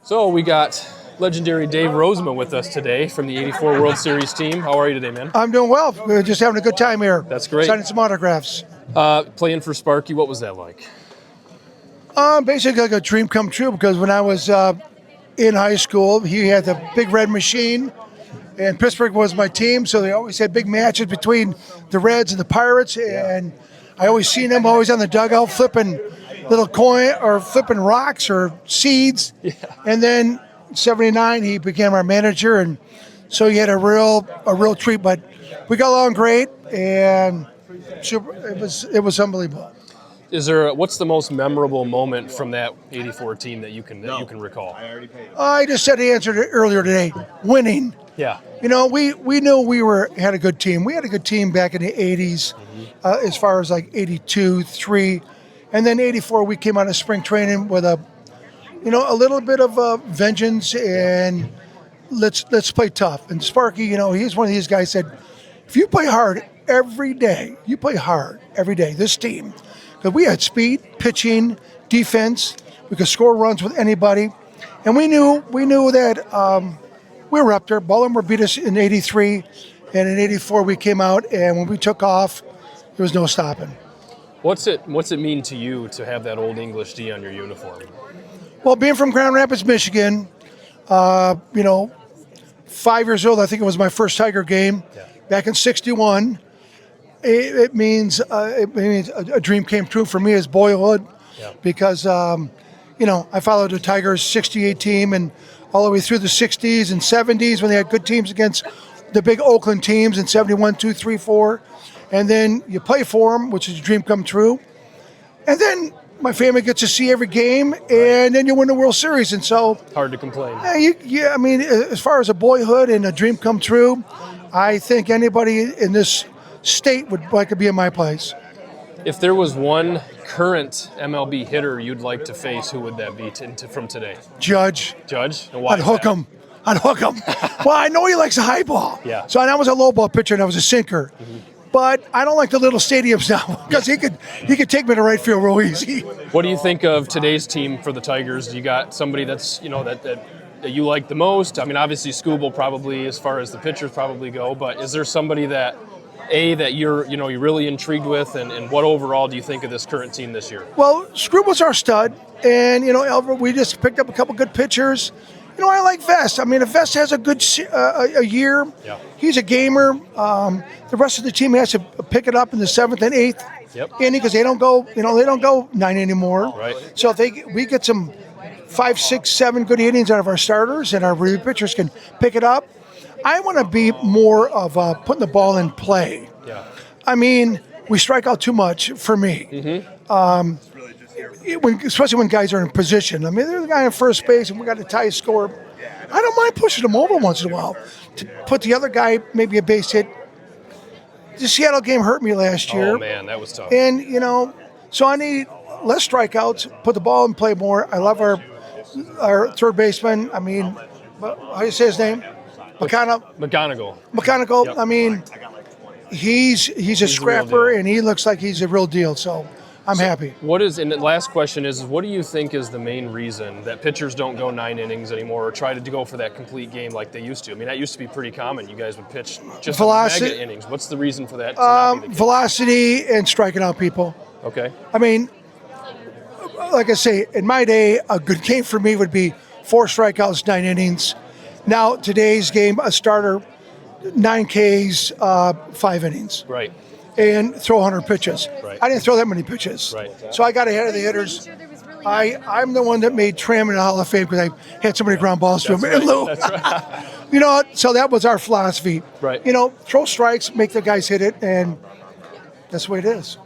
So we got legendary Dave Rozema with us today from the '84 World Series team. How are you today, man? I'm doing well. We're just having a good time here. That's great. Signing some autographs. Playing for Sparky, what was that like? Basically like a dream come true because when I was in high school, he had the big red machine, and Pittsburgh was my team, so they always had big matches between the Reds and the Pirates, and I always seen him always on the dugout flipping little coin or flipping rocks or seeds. Yeah. And then '79 he became our manager, and so he had a real treat. But we got along great, and it was unbelievable. What's the most memorable moment from that '84 team that you can recall? I just said the answer to earlier today. Winning. Yeah. You know, we knew we had a good team. We had a good team back in the '80s, as far as like '82, '83, and then '84 we came out of spring training with a little bit of vengeance, and let's play tough. And Sparky, he's one of these guys said, if you play hard every day, this team, because we had speed, pitching, defense, we could score runs with anybody, and we knew that we were up there. Baltimore beat us in '83, and in '84 we came out, and when we took off, there was no stopping. What's it mean to you to have that Old English D on your uniform? Well, being from Grand Rapids, Michigan, 5 years old, I think it was my first Tiger game back in '61. It means a dream came true for me as boyhood, because I followed the Tigers '68 team and all the way through the '60s and '70s when they had good teams against the big Oakland teams in '71, '2, '3, '4, and then you play for them, which is a dream come true, and then my family gets to see every game, and then you win the World Series, and so hard to complain. As far as a boyhood and a dream come true, I think anybody in this state would like to be in my place. If there was one current MLB hitter you'd like to face, who would that be from today? Judge. And why I'd hook him. Well, I know he likes a high ball. Yeah. So I was a low ball pitcher and I was a sinker. Mm-hmm. But I don't like the little stadiums now because he could take me to right field real easy. What do you think of today's team for the Tigers? You got somebody that's that you like the most? I mean, obviously Scooble probably, as far as the pitchers probably go, but is there somebody that you're really intrigued with, and what overall do you think of this current team this year? Well, Scribble's our stud, and Elver, we just picked up a couple good pitchers. I like Vest. I mean, if Vest has a good a year, he's a gamer. The rest of the team has to pick it up in the 7th and 8th inning because they don't go 9 anymore. Right. So if we get some 5, 6, 7 good innings out of our starters, and our relief pitchers can pick it up. I want to be more of putting the ball in play. Yeah. I mean, we strike out too much for me. Mm-hmm. Especially when guys are in position. I mean, there's a guy on first base and we got a tie score. I don't mind pushing him over once in a while to put the other guy maybe a base hit. The Seattle game hurt me last year. Oh, man, that was tough. And, so I need less strikeouts, put the ball in play more. I love our third baseman. I mean, how do you say his name? McGonigal. Yep. I mean, he's a scrapper, and he looks like he's a real deal. So I'm happy. And the last question is, what do you think is the main reason that pitchers don't go 9 innings anymore or try to go for that complete game like they used to? I mean, that used to be pretty common. You guys would pitch just mega innings. What's the reason for that? Velocity and striking out people. Okay. I mean, like I say, in my day, a good game for me would be 4 strikeouts, 9 innings. Now, today's game, a starter, 9 Ks, 5 innings. Right. And throw 100 pitches. Right. I didn't throw that many pitches. Right. So I got ahead of the hitters. I'm the one that made Tram in the Hall of Fame because I had so many ground balls to him. Right. That's right. So that was our philosophy. Right. Throw strikes, make the guys hit it, and that's the way it is.